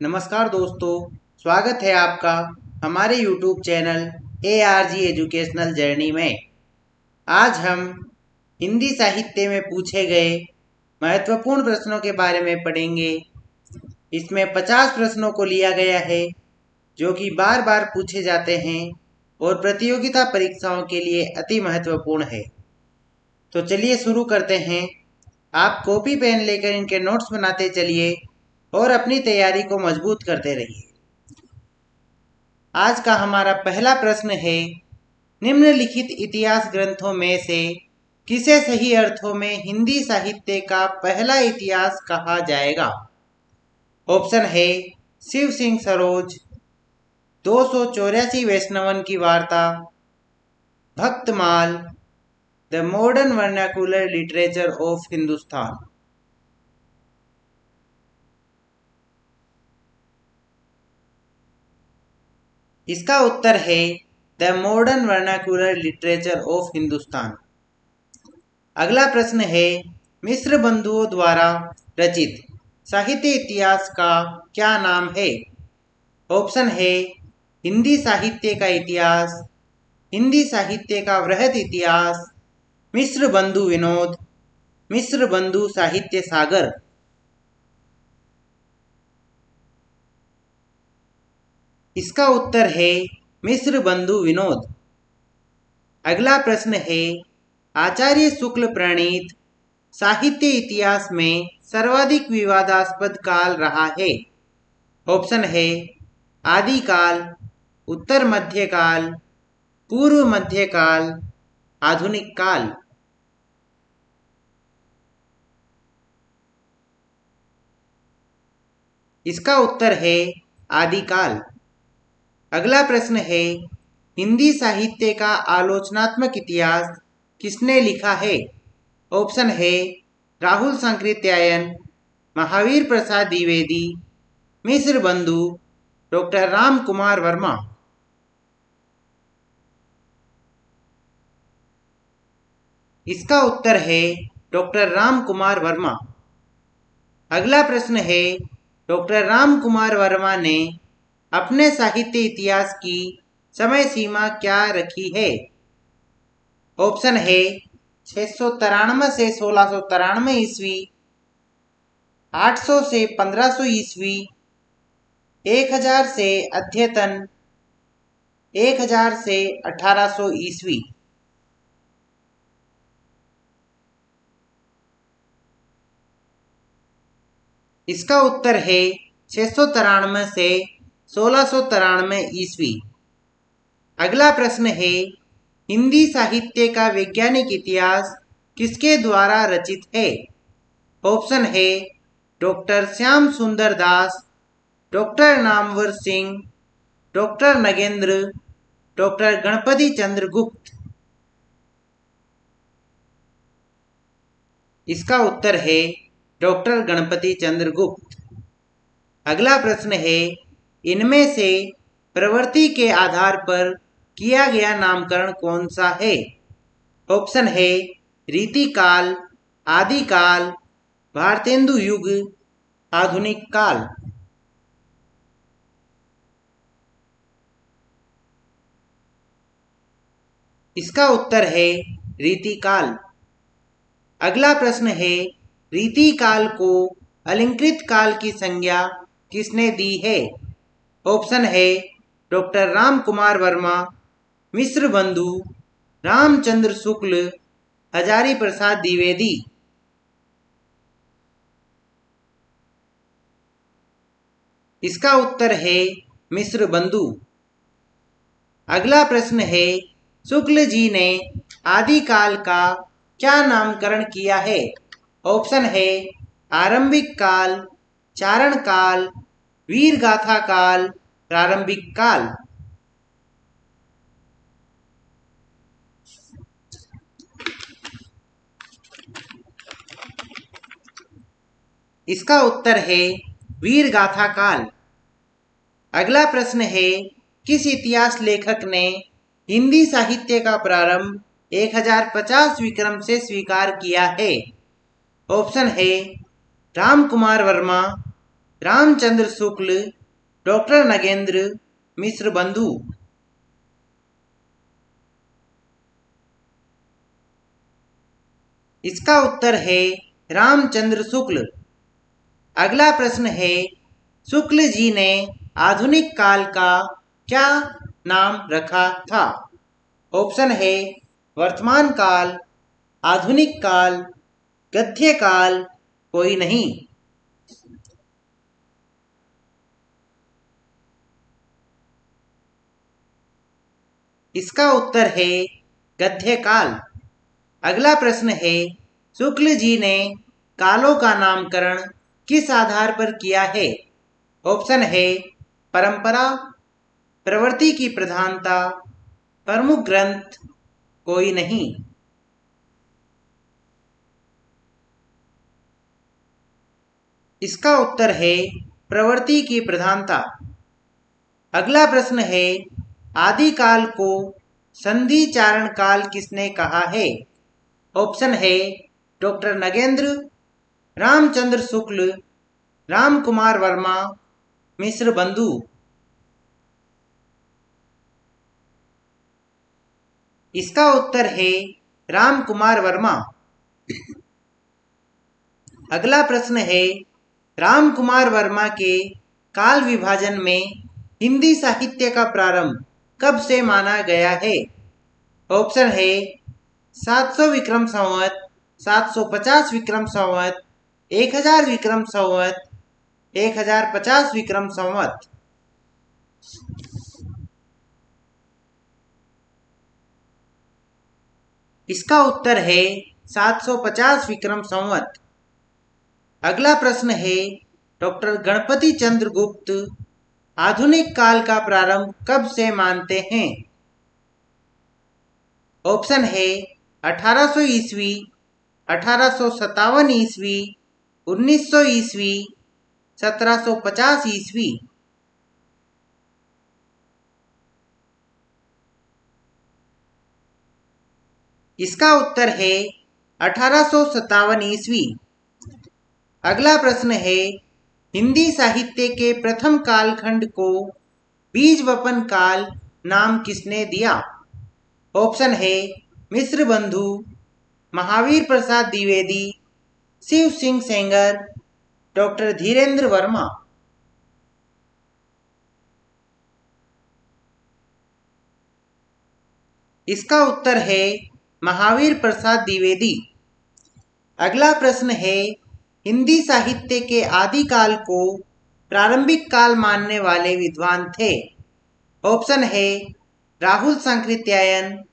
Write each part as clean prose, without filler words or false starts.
नमस्कार दोस्तों, स्वागत है आपका हमारे YouTube channel ARG educational journey में। आज हम हिंदी साहित्य में पूछे गए महत्वपूर्ण प्रश्नों के बारे में पढ़ेंगे। इसमें 50 प्रश्नों को लिया गया है जो कि बार बार पूछे जाते हैं और प्रतियोगिता परीक्षाओं के लिए अति महत्वपूर्ण है। तो चलिए शुरू करते हैं। आप कॉपी पेन लेकर इनके नोट्स बनाते चलिए और अपनी तैयारी को मजबूत करते रहिए। आज का हमारा पहला प्रश्न है, निम्नलिखित इतिहास ग्रंथों में से किसे सही अर्थों में हिंदी साहित्य का पहला इतिहास कहा जाएगा? ऑप्शन है शिव सिंह सरोज, 284 वैष्णवन की वार्ता, Bhaktamal, the modern vernacular literature of Hindustan. इसका उत्तर है the modern vernacular literature of Hindustan. अगला प्रश्न है, मिस्र बंधुओं द्वारा रचित साहित्य इतिहास का क्या नाम है? ऑप्शन है हिंदी साहित्य का इतिहास, हिंदी साहित्य का वृहद इतिहास, मिस्र बंधु विनोद, मिस्र बंधु साहित्य सागर। इसका उत्तर है मिस्र बंधु विनोद। अगला प्रश्न है, आचार्य शुक्ल प्रणीत साहित्य इतिहास में सर्वाधिक विवादास्पद काल रहा है। ऑप्शन है आदिकाल, उत्तर मध्यकाल, पूर्व मध्यकाल, आधुनिक काल। इसका उत्तर है आदिकाल। अगला प्रश्न है, हिंदी साहित्य का आलोचनात्मक इतिहास किसने लिखा है? ऑप्शन है राहुल सांकृत्यायन, महावीर प्रसाद द्विवेदी, मिस्र बंधु, डॉक्टर राम कुमार वर्मा। इसका उत्तर है डॉक्टर राम कुमार वर्मा। अगला प्रश्न है, डॉक्टर राम कुमार वर्मा ने अपने साहित्य इतिहास की समय सीमा क्या रखी है? ऑप्शन है 693 से 1693 ईस्वी, 800 से 1500 ईस्वी, 1000 से अद्यतन, 1000 से 1800 ईस्वी। इसका उत्तर है 693 से 1693 ईस्वी। अगला प्रश्न है, हिंदी साहित्य का वैज्ञानिक इतिहास किसके द्वारा रचित है? ऑप्शन है doctor Shyam Sundar Das, doctor Namvar Singh, doctor Nagendra, doctor Ganpati Chandra Gupt. इसका उत्तर है डॉक्टर गणपति चंद्र गुप्त। अगला प्रश्न है, इनमें से प्रवृत्ति के आधार पर किया गया नामकरण कौन सा है? ऑप्शन है रीतिकाल, आदिकाल, भारतेंदु युग, आधुनिक काल। इसका उत्तर है रीतिकाल। अगला प्रश्न है, रीतिकाल को अलंकृत काल की संज्ञा किसने दी है? ऑप्शन है डॉक्टर राम कुमार वर्मा, मिस्र बंधु, रामचंद्र शुक्ल, हजारी प्रसाद द्विवेदी। इसका उत्तर है मिस्र बंधु। अगला प्रश्न है, शुक्ल जी ने आदिकाल का क्या नामकरण किया है? ऑप्शन है आरंभिक काल, चारण काल, वीर गाथा काल, प्रारंभिक काल। इसका उत्तर है वीर गाथा काल। अगला प्रश्न है, किस इतिहास लेखक ने हिंदी साहित्य का प्रारंभ 1050 विक्रम से स्वीकार किया है? ऑप्शन है राम कुमार वर्मा, रामचंद्र शुक्ल, डॉक्टर नगेंद्र मिश्र बंधु। इसका उत्तर है रामचंद्र शुक्ल। अगला प्रश्न है, शुक्ल जी ने आधुनिक काल का क्या नाम रखा था? ऑप्शन है वर्तमान काल, आधुनिक काल, गद्य काल, कोई नहीं। इसका उत्तर है गद्य काल। अगला प्रश्न है, शुक्ल जी ने कालों का नामकरण किस आधार पर किया है? ऑप्शन है परंपरा, प्रवृत्ति की प्रधानता, प्रमुख ग्रंथ, कोई नहीं। इसका उत्तर है प्रवृत्ति की प्रधानता। अगला प्रश्न है, आदिकाल को संधि चारण काल किसने कहा है? ऑप्शन है डॉक्टर नगेंद्र, रामचंद्र शुक्ल, राम कुमार वर्मा, मिश्र बंधु। इसका उत्तर है राम कुमार वर्मा। अगला प्रश्न है, राम कुमार वर्मा के काल विभाजन में हिंदी साहित्य का प्रारंभ कब से माना गया है? ऑप्शन है 700 विक्रम संवत, 750 विक्रम संवत, 1000 विक्रम संवत, 1050 विक्रम संवत। इसका उत्तर है 750 विक्रम संवत। अगला प्रश्न है, डॉक्टर गणपति चंद्र गुप्त आधुनिक काल का प्रारंभ कब से मानते हैं? ऑप्शन है 1800 ईस्वी, 1857 ईस्वी, 1900 ईस्वी, 1750 ईस्वी। इसका उत्तर है 1857 ईस्वी। अगला प्रश्न है, हिंदी साहित्य के प्रथम कालखंड को बीज वपन काल नाम किसने दिया? ऑप्शन है मिश्र बंधु, महावीर प्रसाद द्विवेदी, शिव सिंह सेंगर, डॉक्टर धीरेन्द्र वर्मा। इसका उत्तर है महावीर प्रसाद द्विवेदी। अगला प्रश्न है, हिंदी साहित्य के आदिकाल को प्रारंभिक काल मानने वाले विद्वान थे? ऑप्शन है राहुल सांकृत्यायन,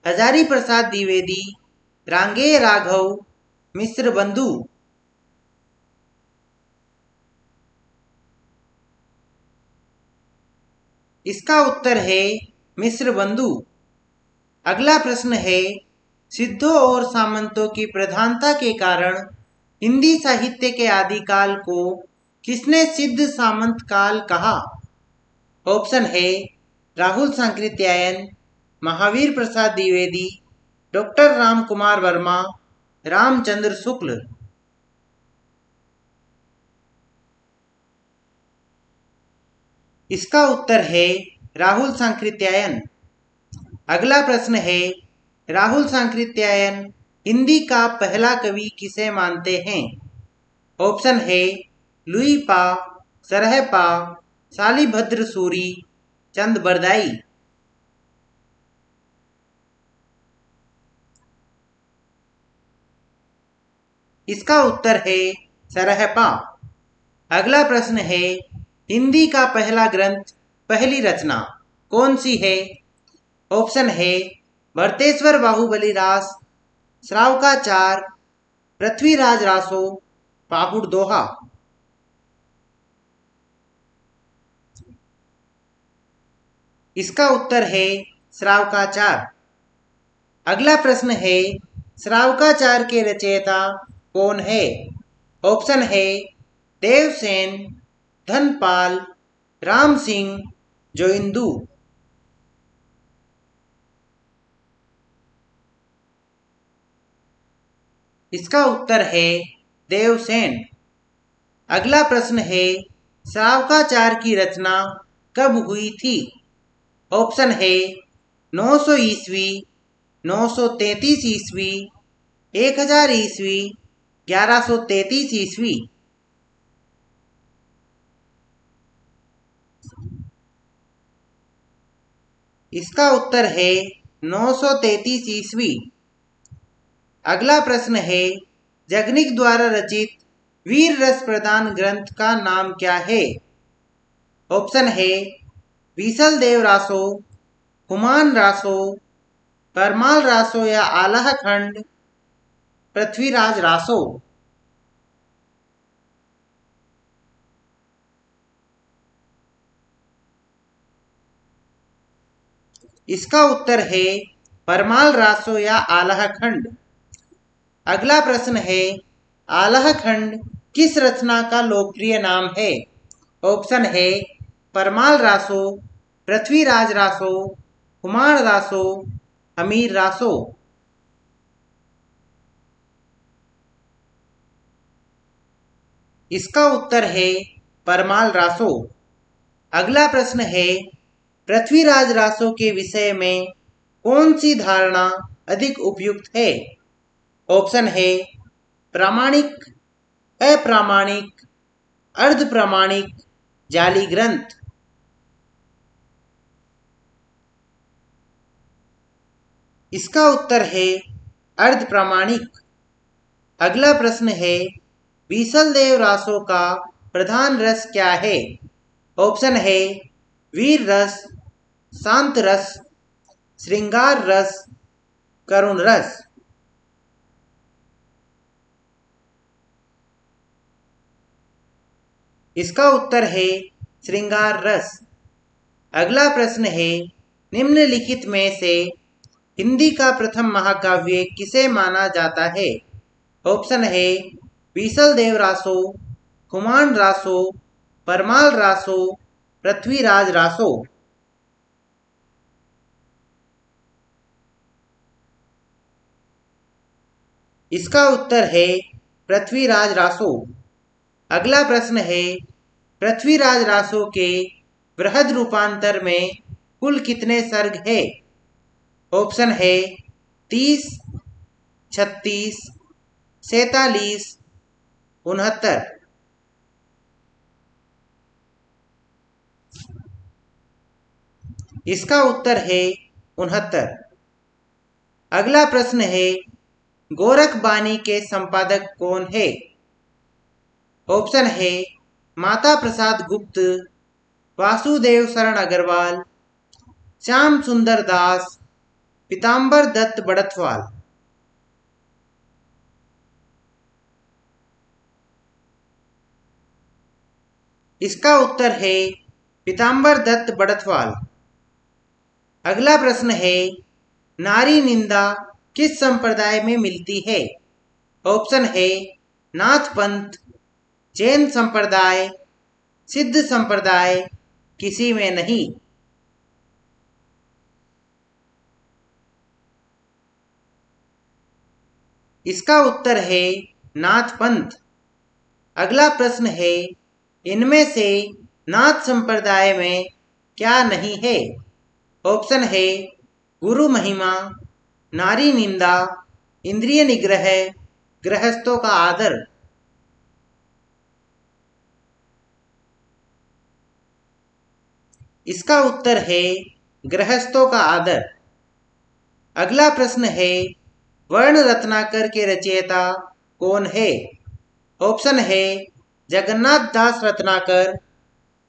हजारी प्रसाद द्विवेदी, रांगेय राघव, मिश्र बंधु। इसका उत्तर है मिश्र बंधु। अगला प्रश्न है, सिद्धों और सामंतों की प्रधानता के कारण हिंदी साहित्य के आदिकाल को किसने सिद्ध सामंत काल कहा? ऑप्शन है राहुल सांकृत्यायन, महावीर प्रसाद द्विवेदी, डॉक्टर राम कुमार वर्मा, रामचंद्र शुक्ल। इसका उत्तर है राहुल सांकृत्यायन। अगला प्रश्न है, राहुल सांकृत्यायन हिंदी का पहला कवि किसे मानते हैं? ऑप्शन है लुई पा, सरहपा, शालिभद्र सूरी, चंद बरदाई। इसका उत्तर है सरहपा। अगला प्रश्न है, हिंदी का पहला ग्रंथ, पहली रचना कौन सी है? ऑप्शन है भरतेश्वर बाहुबली रास, श्रावकाचार, पृथ्वीराज रासो, पाहुड़ दोहा। इसका उत्तर है श्रावकाचार। अगला प्रश्न है, श्रावकाचार के रचयिता कौन है? ऑप्शन है देवसेन, धनपाल, राम सिंह, जोइंदू। इसका उत्तर है देवसेन। अगला प्रश्न है, शावकाचार की रचना कब हुई थी? ऑप्शन है 900 ईस्वी, 933 ईस्वी, 1000 ईस्वी, 1133 ईस्वी। इसका उत्तर है 933 ईस्वी। अगला प्रश्न है जगनिक द्वारा रचित वीर रस प्रदान ग्रंथ का नाम क्या है? ऑप्शन है बीसल देव रासो, हुमान रासो, परमाल रासो या आलाह खंड पृथ्वीराज रासो। इसका उत्तर है परमाल रासो या आलाह खंड। अगला प्रश्न है आलाह खंड किस रचना का लोकप्रिय नाम है? ऑप्शन है परमाल रासो, पृथ्वीराज रासो, हुमायूं रासो, अमीर रासो। इसका उत्तर है परमाल रासो। अगला प्रश्न है पृथ्वीराज रासो के विषय में कौन सी धारणा अधिक उपयुक्त है? ऑप्शन है प्रामाणिक, अप्रामाणिक, अर्ध प्रामाणिक, जाली ग्रंथ। इसका उत्तर है अर्ध प्रामाणिक। अगला प्रश्न है बीसल देव रासो का प्रधान रस क्या है? ऑप्शन है वीर रस, शांत रस, श्रृंगार रस, करुण रस। इसका उत्तर है श्रृंगार रस। अगला प्रश्न है निम्नलिखित में से हिंदी का प्रथम महाकाव्य किसे माना जाता है? ऑप्शन है बीसल देव रासो, हुमायूं रासो, परमाल रासो, पृथ्वीराज रासो। इसका उत्तर है पृथ्वीराज रासो। अगला प्रश्न है पृथ्वीराज रासो के बृहद रूपांतर में कुल कितने सर्ग है? ऑप्शन है 30, 36, 47, 69। इसका उत्तर है 69। अगला प्रश्न है गोरखबानी के संपादक कौन है? ऑप्शन है माता प्रसाद गुप्त, वासुदेव शरण अग्रवाल, श्याम सुंदर दास, पीताम्बर दत्त बड़थवाल। इसका उत्तर है पीताम्बर दत्त बड़थवाल। अगला प्रश्न है नारी निंदा किस संप्रदाय में मिलती है? ऑप्शन है नाथ पंथ, जैन संप्रदाय, सिद्ध संप्रदाय, किसी में नहीं। इसका उत्तर है नाथ पंथ। अगला प्रश्न है इनमें से नाथ संप्रदाय में क्या नहीं है? ऑप्शन है गुरु महिमा, नारी निंदा, इंद्रिय निग्रह, गृहस्थों का आदर। इसका उत्तर है गृहस्थों का आदर। अगला प्रश्न है वर्ण रत्नाकर के रचयिता कौन है? ऑप्शन है जगन्नाथ दास रत्नाकर,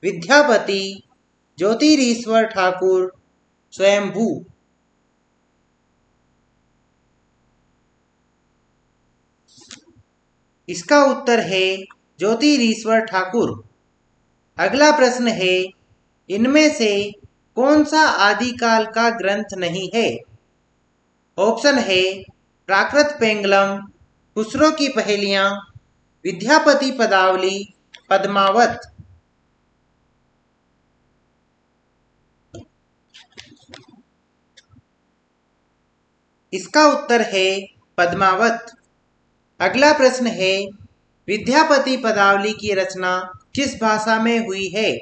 विद्यापति, ज्योतिरीश्वर ठाकुर, स्वयंभू। इसका उत्तर है ज्योतिरीश्वर ठाकुर। अगला प्रश्न है इनमें से कौन सा आदिकाल का ग्रंथ नहीं है? ऑप्शन है प्राकृत पेंगलम, खुसरो की पहेलियां, विद्यापति पदावली, पद्मावत। इसका उत्तर है पद्मावत। अगला प्रश्न है विद्यापति पदावली की रचना किस भाषा में हुई है?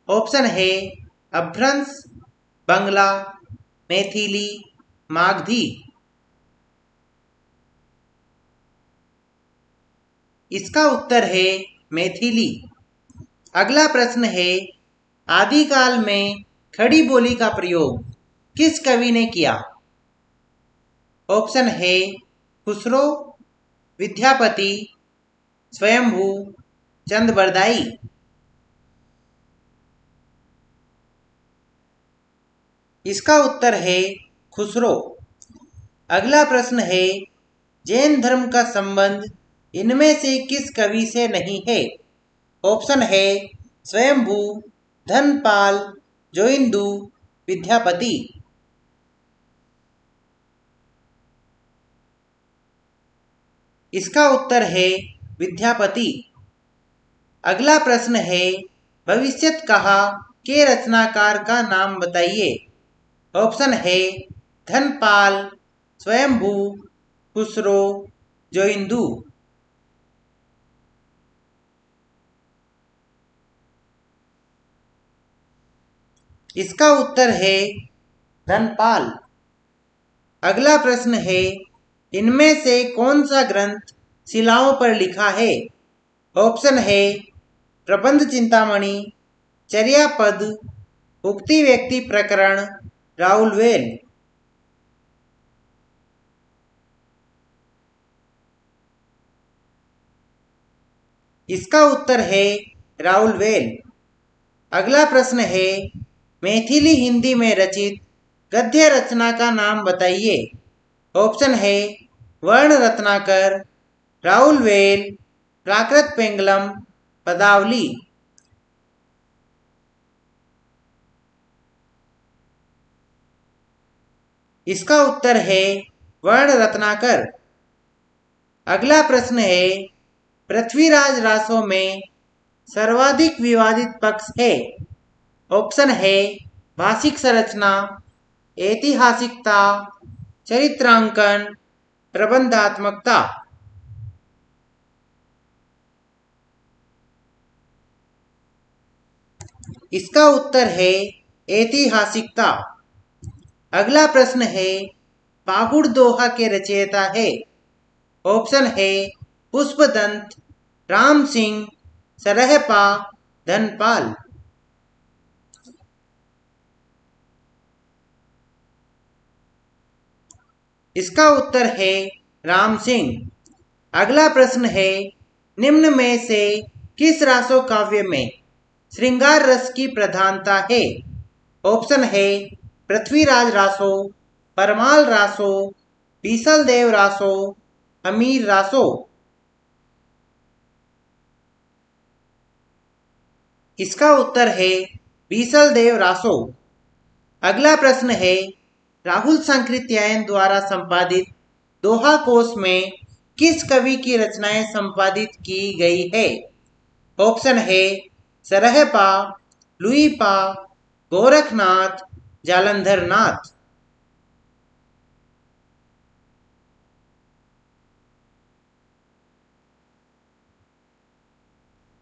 ऑप्शन है अपभ्रंश, बंगला, मैथिली, मागधी। इसका उत्तर है मैथिली। अगला प्रश्न है आदिकाल में खड़ी बोली का प्रयोग किस कवि ने किया? ऑप्शन है खुसरो, विद्यापति, स्वयंभू, चंद-बरदाई। इसका उत्तर है खुसरो। अगला प्रश्न है जैन धर्म का संबंध इनमें से किस कवि से नहीं है? ऑप्शन है स्वयंभू, धनपाल, जोइंदू, विद्यापति। इसका उत्तर है विद्यापति। अगला प्रश्न है भविष्यत कहा के रचनाकार का नाम बताइए। ऑप्शन है धनपाल, स्वयंभू, खुसरो, जोइंदू। इसका उत्तर है धनपाल। अगला प्रश्न है इनमें से कौन सा ग्रंथ शिलाओं पर लिखा है? ऑप्शन है प्रबंध चिंतामणि, चर्यापद, उक्ति व्यक्ति प्रकरण, राउलवेल। इसका उत्तर है राउलवेल। अगला प्रश्न है मैथिली हिंदी में रचित गद्य रचना का नाम बताइए। ऑप्शन है वर्ण रत्नाकर, राउलवेल, प्राकृत पेंगलम, पदावली। इसका उत्तर है वर्ण रत्नाकर। अगला प्रश्न है पृथ्वीराज रासो में सर्वाधिक विवादित पक्ष है। ऑप्शन है भाषिक संरचना, ऐतिहासिकता, चरित्रांकन, प्रबंधात्मकता। इसका उत्तर है ऐतिहासिकता। अगला प्रश्न है फागुड़ दोहा के रचयिता है। ऑप्शन है पुष्पदंत, राम सिंह, सरहपा, धनपाल। इसका उत्तर है राम सिंह। अगला प्रश्न है निम्न में से किस रासो काव्य में श्रृंगार रस की प्रधानता है? ऑप्शन है पृथ्वीराज रासो, परमाल रासो, बीसल देव रासो, अमीर रासो। इसका उत्तर है बीसल देव रासो। अगला प्रश्न है राहुल सांकृत्यायन द्वारा संपादित दोहा कोश में किस कवि की रचनाएं संपादित की गई है? ऑप्शन है सरहपा, लुईपा, गोरखनाथ, जालंधर नाथ।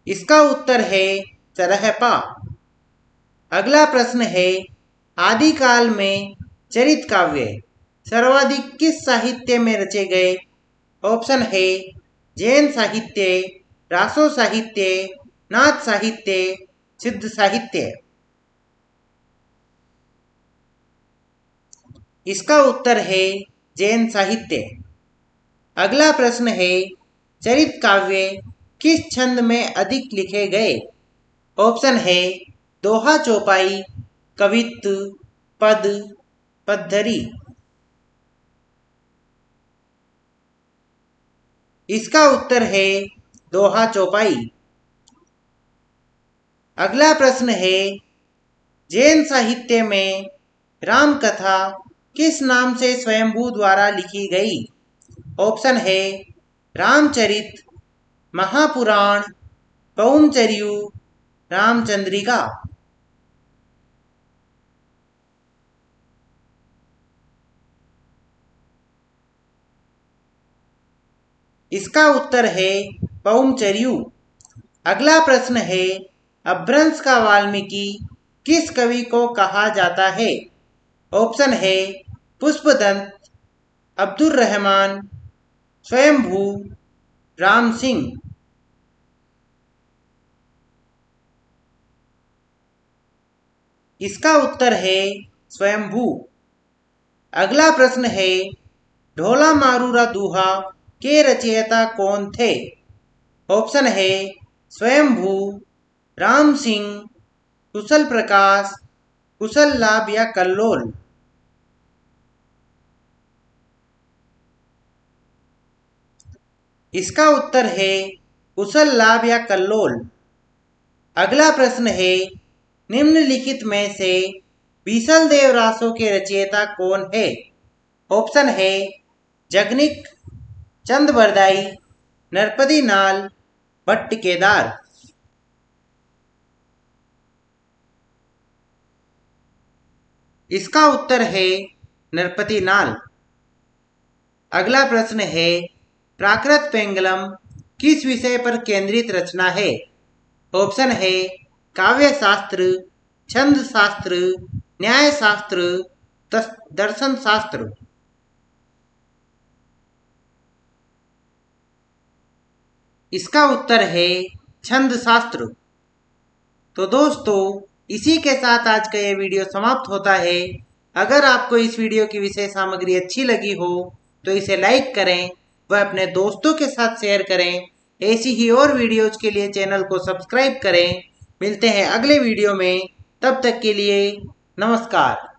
इसका उत्तर है सरहपा। अगला प्रश्न है आदिकाल में चरित काव्य सर्वाधिक किस साहित्य में रचे गए? ऑप्शन है जैन साहित्य, रासो साहित्य, नाथ साहित्य, सिद्ध साहित्य। इसका उत्तर है जैन साहित्य। अगला प्रश्न है चरित काव्य किस छंद में अधिक लिखे गए? ऑप्शन है दोहा चौपाई, कवित्त, पद, पद्धरि। इसका उत्तर है दोहा चौपाई। अगला प्रश्न है जैन साहित्य में राम कथा किस नाम से स्वयंभू द्वारा लिखी गई? ऑप्शन है रामचरित, महापुराण, पौमचर्यु, रामचंद्रिका। इसका उत्तर है पौमचर्यु। अगला प्रश्न है, अपभ्रंश का वाल्मीकि किस कवि को कहा जाता है? ऑप्शन है पुष्पदंत, अब्दुल रहमान, स्वयंभू, राम सिंह। इसका उत्तर है स्वयंभू। अगला प्रश्न है, ढोला मारूरा दूहा के रचयिता कौन थे? ऑप्शन है स्वयंभू, राम सिंह, कुशल प्रकाश, कुशल लाभ या कल्लोल। इसका उत्तर है कुशल लाभ या कल्लोल। अगला प्रश्न है, निम्नलिखित में से बीसल देव रासों के रचयिता कौन है? ऑप्शन है जगनिक, चंद बरदाई, नरपति नाल, भट्ट केदार। इसका उत्तर है नरपति नाल। अगला प्रश्न है, प्राकृत पेंगलम किस विषय पर केंद्रित रचना है? ऑप्शन है काव्य शास्त्र, छंद शास्त्र, न्याय शास्त्र, दर्शन शास्त्र। इसका उत्तर है छंद शास्त्र। तो दोस्तों, इसी के साथ आज का ये वीडियो समाप्त होता है। अगर आपको इस वीडियो की विषय सामग्री अच्छी लगी हो तो इसे लाइक करें व अपने दोस्तों के साथ शेयर करें। ऐसी ही और वीडियोज के लिए चैनल को सब्सक्राइब करें। मिलते हैं अगले वीडियो में, तब तक के लिए नमस्कार।